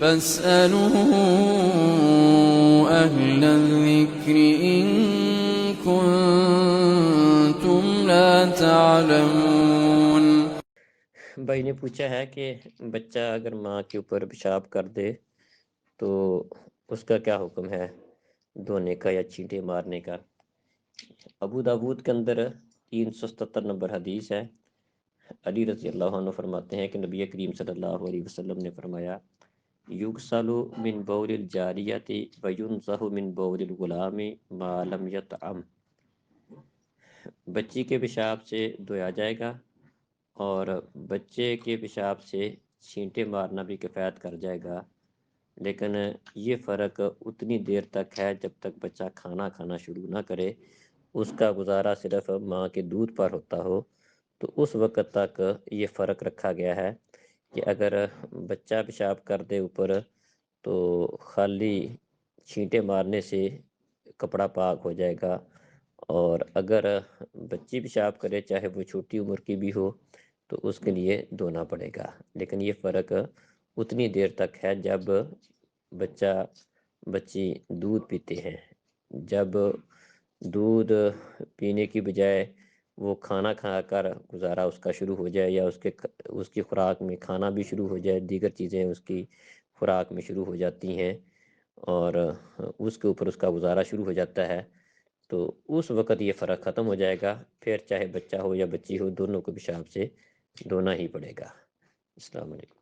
فاسألوا أهل الذكر إن كنتم لا تعلمون۔ بھائی نے پوچھا ہے کہ بچہ اگر ماں کے اوپر پیشاب کر دے تو اس کا کیا حکم ہے، دھونے کا یا چینٹے مارنے کا؟ ابو داود کے اندر 377 نمبر حدیث ہے۔ علی رضی اللہ عنہ فرماتے ہیں کہ نبی کریم صلی اللہ علیہ وسلم نے فرمایا، یغسل من بول الجاریۃ وینضح من بول الغلام ما لم یطعم، بچی کے پیشاب سے دھویا جائے گا اور بچے کے پیشاب سے چھینٹے مارنا بھی کفایت کر جائے گا، لیکن یہ فرق اتنی دیر تک ہے جب تک بچہ کھانا کھانا شروع نہ کرے، اس کا گزارا صرف ماں کے دودھ پر ہوتا ہو، تو اس وقت تک یہ فرق رکھا گیا ہے کہ اگر بچہ پیشاب کر دے اوپر تو خالی چھینٹے مارنے سے کپڑا پاک ہو جائے گا، اور اگر بچی پیشاب کرے چاہے وہ چھوٹی عمر کی بھی ہو تو اس کے لیے دھونا پڑے گا، لیکن یہ فرق اتنی دیر تک ہے جب بچی دودھ پیتے ہیں۔ جب دودھ پینے کی بجائے وہ کھانا کھا کر گزارا اس کا شروع ہو جائے، یا اس کی خوراک میں کھانا بھی شروع ہو جائے، دیگر چیزیں اس کی خوراک میں شروع ہو جاتی ہیں اور اس کے اوپر اس کا گزارا شروع ہو جاتا ہے، تو اس وقت یہ فرق ختم ہو جائے گا، پھر چاہے بچہ ہو یا بچی ہو دونوں کو پیشاب سے دھونا ہی پڑے گا۔ السلام علیکم۔